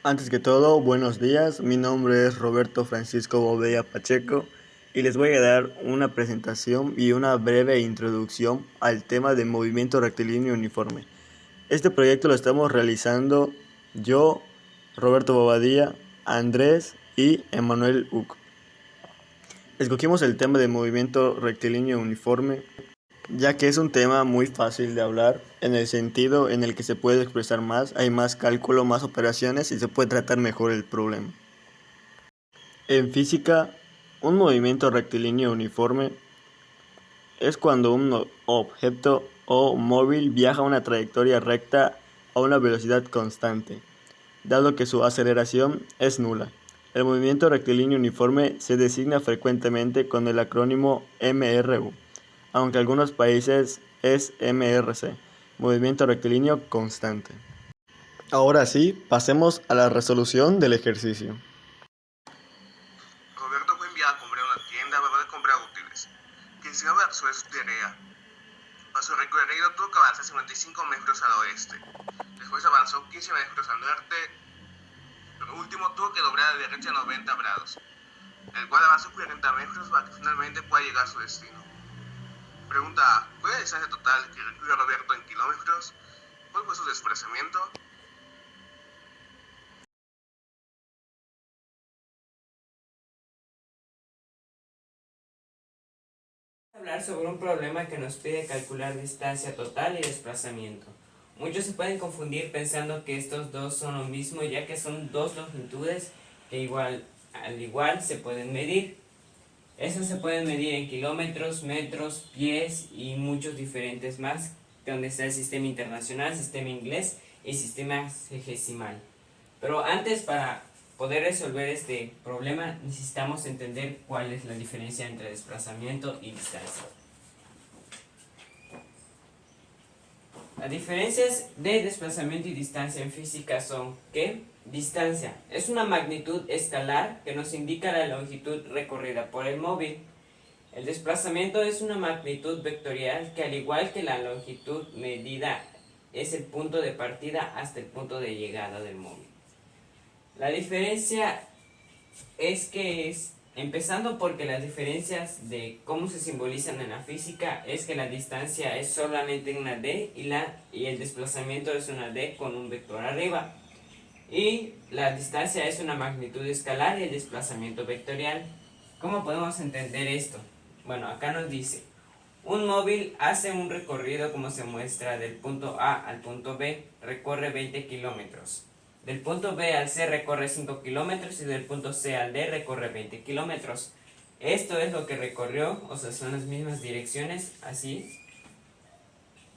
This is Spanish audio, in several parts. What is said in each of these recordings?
Antes que todo, buenos días. Mi nombre es Roberto Francisco Bobella Pacheco y les voy a dar una presentación y una breve introducción al tema de movimiento rectilíneo uniforme. Este proyecto lo estamos realizando yo, Roberto Bobadilla, Andrés y Emanuel Uc. Escogimos el tema de movimiento rectilíneo uniforme ya que es un tema muy fácil de hablar en el sentido en el que se puede expresar más, hay más cálculo, más operaciones y se puede tratar mejor el problema. En física, un movimiento rectilíneo uniforme es cuando un objeto o móvil viaja a una trayectoria recta a una velocidad constante, dado que su aceleración es nula. El movimiento rectilíneo uniforme se designa frecuentemente con el acrónimo MRU, aunque en algunos países es MRC, movimiento rectilíneo constante. Ahora sí, pasemos a la resolución del ejercicio. Roberto fue enviado a comprar una tienda para poder comprar útiles, que se avanzó en su tarea. Para su recorrido tuvo que avanzar 55 metros al oeste, después avanzó 15 metros al norte, pero último tuvo que doblar a la derecha 90 grados, el cual avanzó 40 metros para que finalmente pueda llegar a su destino. Pregunta A: ¿cuál es la distancia total que recorrió Roberto en kilómetros? ¿Cuál fue su desplazamiento? Hablar sobre un problema que nos pide calcular distancia total y desplazamiento. Muchos se pueden confundir pensando que estos dos son lo mismo, ya que son dos longitudes que al igual se pueden medir. Estos se pueden medir en kilómetros, metros, pies y muchos diferentes más, donde está el sistema internacional, sistema inglés y sistema sexagesimal. Pero antes, para poder resolver este problema, necesitamos entender cuál es la diferencia entre desplazamiento y distancia. Las diferencias de desplazamiento y distancia en física son que distancia es una magnitud escalar que nos indica la longitud recorrida por el móvil. El desplazamiento es una magnitud vectorial que, al igual que la longitud medida, es el punto de partida hasta el punto de llegada del móvil. La diferencia empezando porque las diferencias de cómo se simbolizan en la física es que la distancia es solamente una d y el desplazamiento es una d con un vector arriba. Y la distancia es una magnitud escalar y el desplazamiento vectorial. ¿Cómo podemos entender esto? Bueno, acá nos dice: un móvil hace un recorrido, como se muestra, del punto A al punto B, recorre 20 kilómetros. Del punto B al C recorre 5 kilómetros y del punto C al D recorre 20 kilómetros. Esto es lo que recorrió, o sea, son las mismas direcciones, así.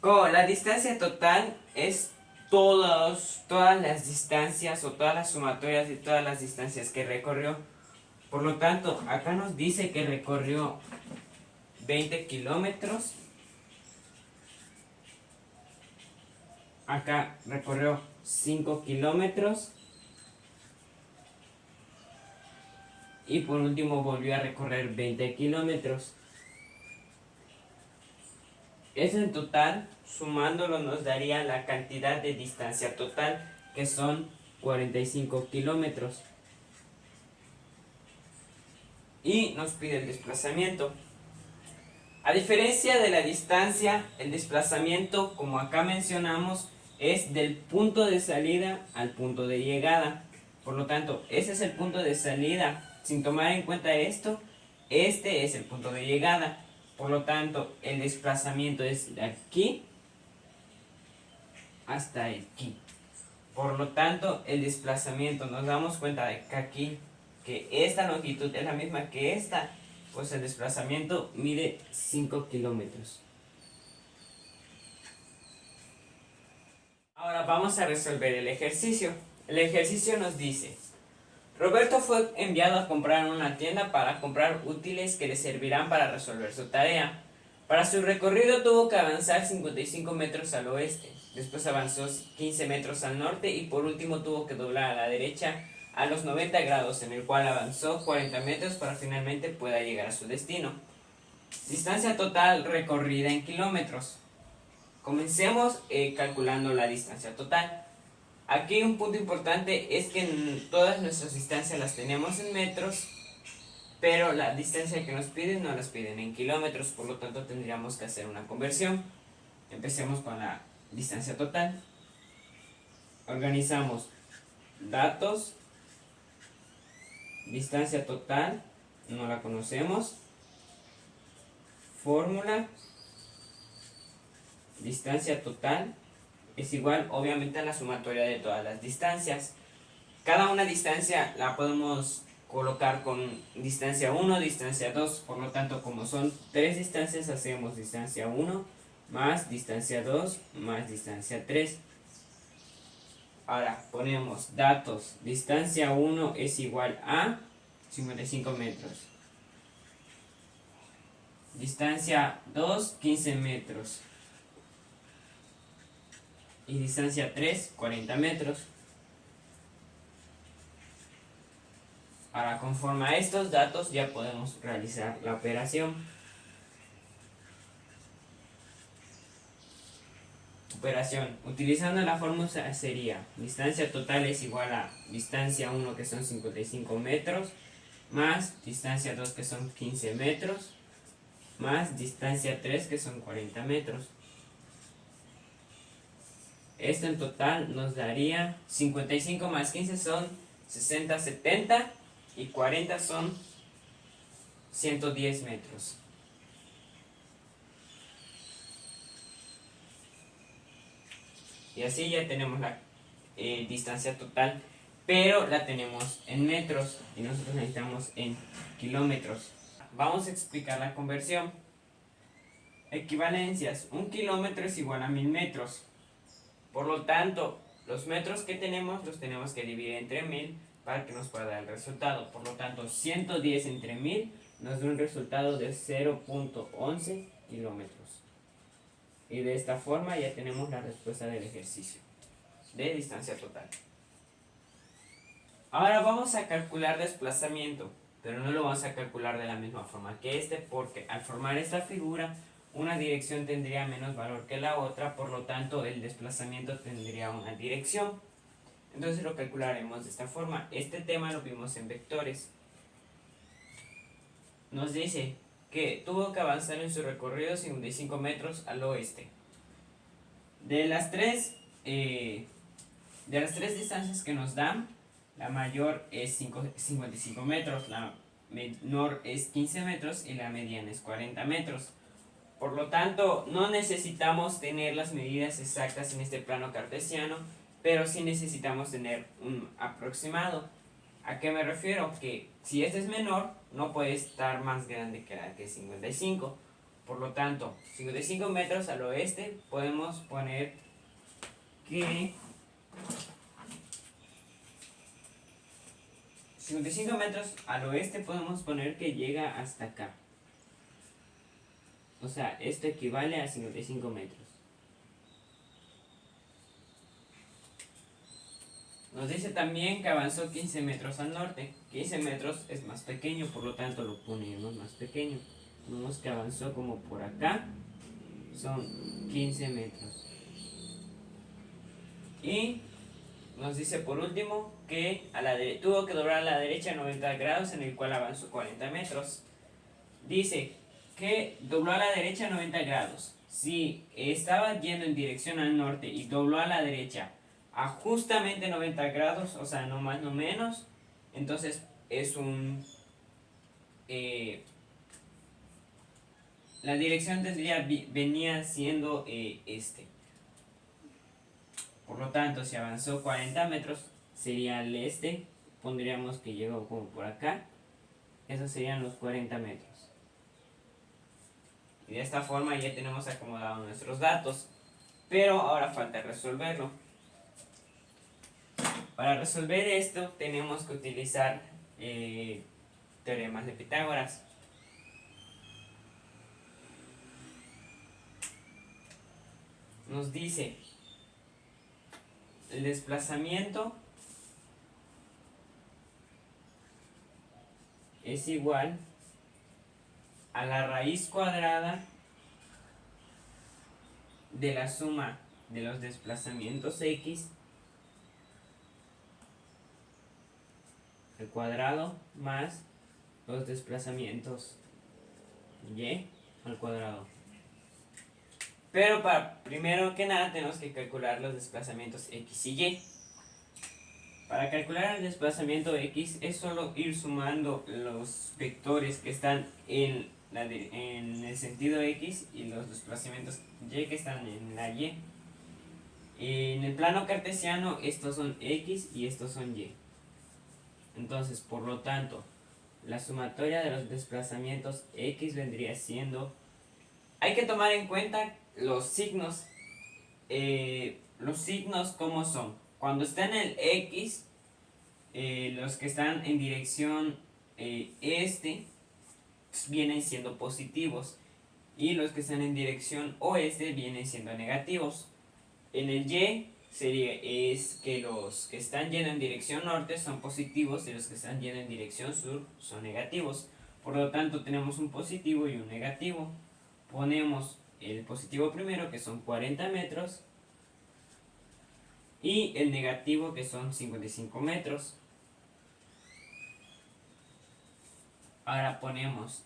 La distancia total es todas las distancias o todas las sumatorias de todas las distancias que recorrió. Por lo tanto, acá nos dice que recorrió 20 kilómetros. Acá recorrió 5 kilómetros. Y por último volvió a recorrer 20 kilómetros. Eso en total, sumándolo, nos daría la cantidad de distancia total, que son 45 kilómetros. Y nos pide el desplazamiento. A diferencia de la distancia, el desplazamiento, como acá mencionamos, es del punto de salida al punto de llegada. Por lo tanto, ese es el punto de salida. Sin tomar en cuenta esto, este es el punto de llegada. Por lo tanto, el desplazamiento es de aquí hasta aquí. Por lo tanto, el desplazamiento, nos damos cuenta de que aquí, que esta longitud es la misma que esta, pues el desplazamiento mide 5 kilómetros. Ahora vamos a resolver el ejercicio. El ejercicio nos dice: Roberto fue enviado a comprar en una tienda para comprar útiles que le servirán para resolver su tarea. Para su recorrido tuvo que avanzar 55 metros al oeste, después avanzó 15 metros al norte y por último tuvo que doblar a la derecha a los 90 grados, en el cual avanzó 40 metros para finalmente pueda llegar a su destino. Distancia total recorrida en kilómetros. Comencemos calculando la distancia total. Aquí un punto importante es que todas nuestras distancias las tenemos en metros, pero la distancia que nos piden no las piden en kilómetros, por lo tanto tendríamos que hacer una conversión. Empecemos con la distancia total. Organizamos datos, distancia total, no la conocemos, fórmula, distancia total es igual obviamente a la sumatoria de todas las distancias. Cada una distancia la podemos colocar con distancia 1, distancia 2, por lo tanto como son 3 distancias hacemos distancia 1 más distancia 2 más distancia 3. Ahora ponemos datos, distancia 1 es igual a 55 metros. Distancia 2, 15 metros. Y distancia 3, 40 metros. Ahora, conforme a estos datos ya podemos realizar la operación. Operación. Utilizando la fórmula sería distancia total es igual a distancia 1 que son 55 metros más distancia 2 que son 15 metros más distancia 3 que son 40 metros. Esto en total nos daría 55 más 15 son 60, 70 y 40 son 110 metros. Y así ya tenemos la distancia total, pero la tenemos en metros y nosotros necesitamos en kilómetros. Vamos a explicar la conversión. Equivalencias. 1 kilómetro es igual a 1000 metros. Por lo tanto, los metros que tenemos los tenemos que dividir entre 1000 para que nos pueda dar el resultado. Por lo tanto, 110 entre 1000 nos da un resultado de 0.11 kilómetros. Y de esta forma ya tenemos la respuesta del ejercicio de distancia total. Ahora vamos a calcular desplazamiento, pero no lo vamos a calcular de la misma forma que porque al formar esta figura una dirección tendría menos valor que la otra, por lo tanto el desplazamiento tendría una dirección. Entonces lo calcularemos de esta forma. Este tema lo vimos en vectores. Nos dice que tuvo que avanzar en su recorrido 55 metros al oeste. De las tres distancias que nos dan, la mayor es 55 metros, la menor es 15 metros y la mediana es 40 metros. Por lo tanto, no necesitamos tener las medidas exactas en este plano cartesiano, pero sí necesitamos tener un aproximado. ¿A qué me refiero? Que si este es menor, no puede estar más grande que la que es 55. Por lo tanto, 55 metros al oeste podemos poner que 55 metros al oeste podemos poner que llega hasta acá. O sea, esto equivale a 55 metros. Nos dice también que avanzó 15 metros al norte. 15 metros es más pequeño, por lo tanto lo ponemos más pequeño. Vemos que avanzó como por acá. Son 15 metros. Y nos dice por último que tuvo que doblar a la derecha 90 grados, en el cual avanzó 40 metros. Dice que dobló a la derecha 90 grados. Si estaba yendo en dirección al norte y dobló a la derecha a justamente 90 grados, o sea, no más no menos, entonces es la dirección venía siendo este. Por lo tanto, si avanzó 40 metros, sería al este. Pondríamos que llegó como por acá. Esos serían los 40 metros. Y de esta forma ya tenemos acomodados nuestros datos. Pero ahora falta resolverlo. Para resolver esto tenemos que utilizar teoremas de Pitágoras. Nos dice el desplazamiento es igual a la raíz cuadrada de la suma de los desplazamientos x al cuadrado más los desplazamientos y al cuadrado. Pero primero que nada tenemos que calcular los desplazamientos x y y. Para calcular el desplazamiento x es solo ir sumando los vectores que están en el sentido x y los desplazamientos y que están en la y. En el plano cartesiano estos son x y estos son y. Entonces, por lo tanto, la sumatoria de los desplazamientos x vendría siendo... Hay que tomar en cuenta los signos. Los signos, ¿cómo son? Cuando está en el x, los que están en dirección vienen siendo positivos. Y los que están en dirección oeste vienen siendo negativos. En el y es que los que están yendo en dirección norte son positivos y los que están yendo en dirección sur son negativos. Por lo tanto tenemos un positivo y un negativo. Ponemos el positivo primero, que son 40 metros, y el negativo, que son 55 metros. Ahora ponemos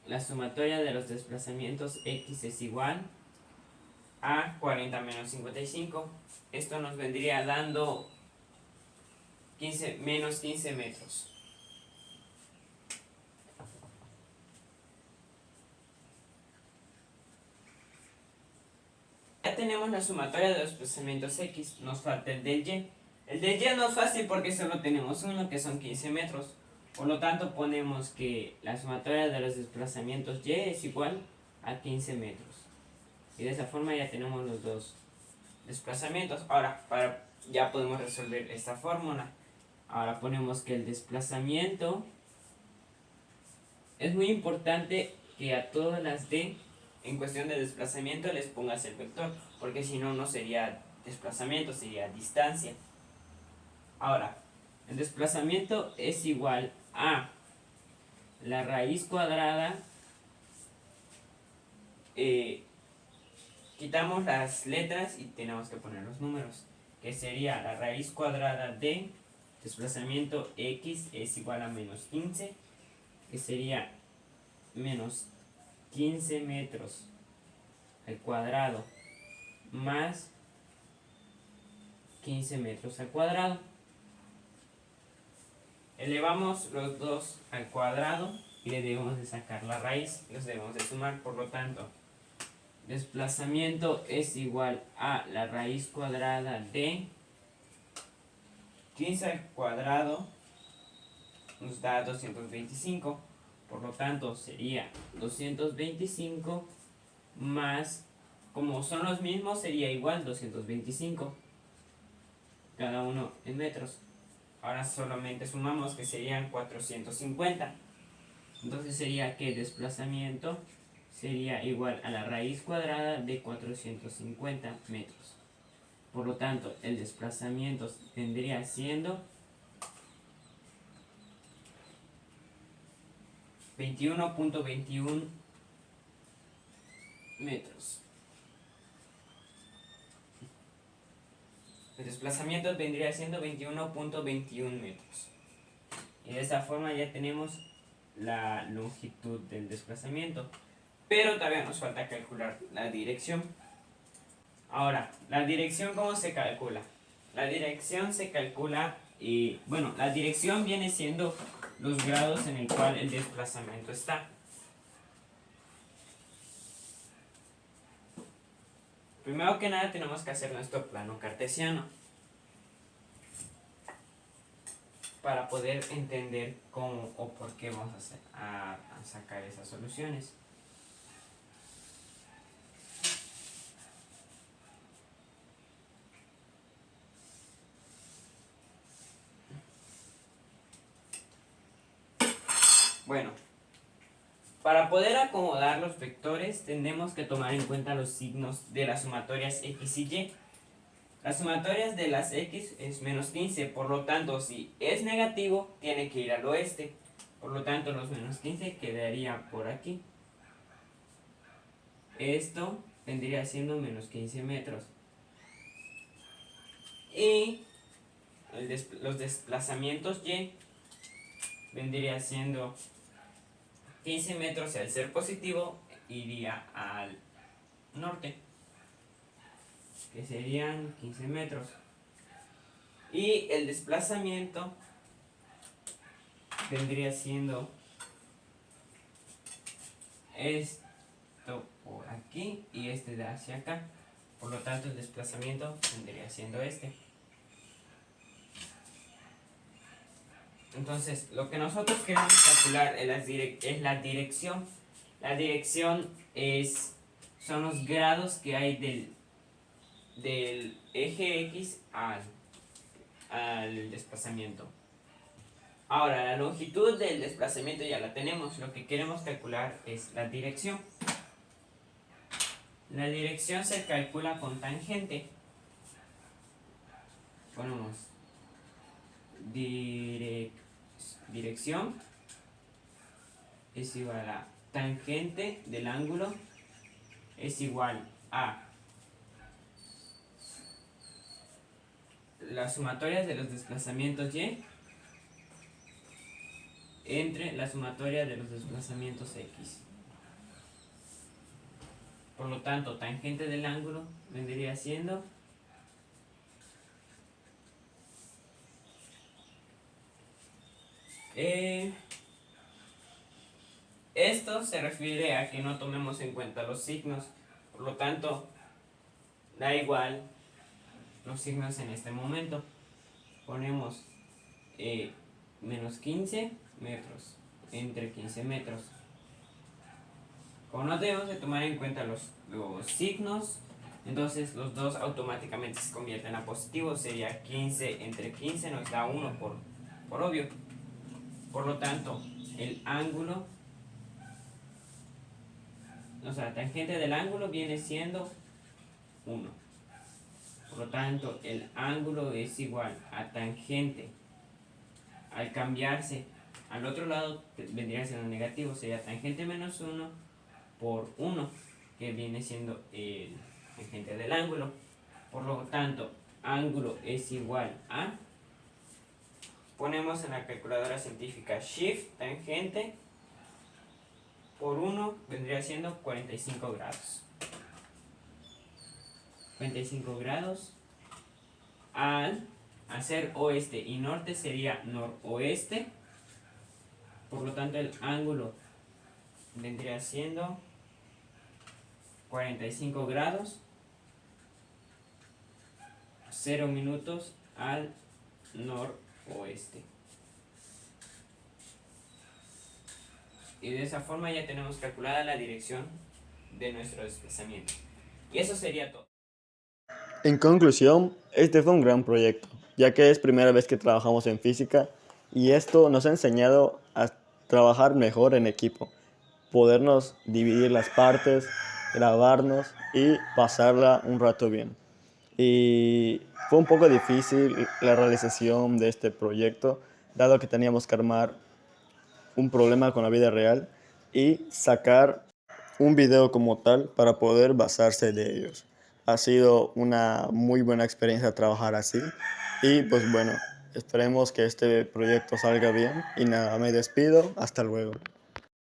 la sumatoria de los desplazamientos x es igual a 40 menos 55. Esto nos vendría dando menos 15 metros. Ya tenemos la sumatoria de los desplazamientos x, nos falta el del y. El del y no es fácil porque solo tenemos uno, que son 15 metros. Por lo tanto ponemos que la sumatoria de los desplazamientos y es igual a 15 metros. Y de esa forma ya tenemos los dos desplazamientos. Ahora, ya podemos resolver esta fórmula. Ahora ponemos que el desplazamiento... Es muy importante que a todas las d en cuestión de desplazamiento les pongas el vector, porque si no, no sería desplazamiento, sería distancia. Ahora, el desplazamiento es igual a la raíz cuadrada. Quitamos las letras y tenemos que poner los números, que sería la raíz cuadrada de desplazamiento x es igual a menos 15, que sería menos 15 metros al cuadrado más 15 metros al cuadrado. Elevamos los dos al cuadrado y le debemos de sacar la raíz, los debemos de sumar. Por lo tanto, desplazamiento es igual a la raíz cuadrada de 15 al cuadrado nos da 225. Por lo tanto sería 225 más, como son los mismos, sería igual 225, cada uno en metros. Ahora solamente sumamos, que serían 450. Entonces sería que el desplazamiento sería igual a la raíz cuadrada de 450 metros. Por lo tanto, el desplazamiento vendría siendo 21.21 metros. El desplazamiento vendría siendo 21.21 metros. Y de esta forma ya tenemos la longitud del desplazamiento. Pero todavía nos falta calcular la dirección. Ahora, ¿la dirección cómo se calcula? La dirección se calcula la dirección viene siendo los grados en el cual el desplazamiento está. Primero que nada tenemos que hacer nuestro plano cartesiano para poder entender cómo o por qué vamos a sacar esas soluciones. Bueno, para poder acomodar los vectores tenemos que tomar en cuenta los signos de las sumatorias x y y. Las sumatorias de las x es menos 15, por lo tanto si es negativo tiene que ir al oeste. Por lo tanto los menos 15 quedaría por aquí. Esto vendría siendo menos 15 metros. Y los desplazamientos y vendría siendo 15 metros y al ser positivo iría al norte, que serían 15 metros. Y el desplazamiento vendría siendo esto por aquí y este de hacia acá. Por lo tanto, el desplazamiento vendría siendo este. Entonces, lo que nosotros queremos calcular es la dirección. La dirección son los grados que hay del eje X al desplazamiento. Ahora, la longitud del desplazamiento ya la tenemos. Lo que queremos calcular es la dirección. La dirección se calcula con tangente. Ponemos dirección es igual a tangente del ángulo es igual a las sumatorias de los desplazamientos y entre la sumatoria de los desplazamientos x. Por lo tanto, tangente del ángulo vendría siendo esto se refiere a que no tomemos en cuenta los signos, por lo tanto da igual los signos en este momento. Ponemos menos 15 metros entre 15 metros. Como no debemos de tomar en cuenta los signos, entonces los dos automáticamente se convierten a positivos. Sería 15 entre 15 nos da 1 por obvio. Por lo tanto, el ángulo, o sea, tangente del ángulo viene siendo 1. Por lo tanto, el ángulo es igual a tangente. Al cambiarse al otro lado vendría siendo negativo, sería tangente menos 1 por 1, que viene siendo el tangente del ángulo. Por lo tanto, ángulo es igual a, ponemos en la calculadora científica shift tangente por 1 vendría siendo 45 grados. 45 grados al hacer oeste y norte sería noroeste. Por lo tanto, el ángulo vendría siendo 45 grados 0 minutos al noroeste. Y de esa forma ya tenemos calculada la dirección de nuestro desplazamiento. Y eso sería todo. En conclusión, este fue un gran proyecto, ya que es primera vez que trabajamos en física y esto nos ha enseñado a trabajar mejor en equipo, podernos dividir las partes, grabarnos y pasarla un rato bien. Y fue un poco difícil la realización de este proyecto, dado que teníamos que armar un problema con la vida real y sacar un video como tal para poder basarse de ellos. Ha sido una muy buena experiencia trabajar así y pues bueno, esperemos que este proyecto salga bien y nada, me despido, hasta luego.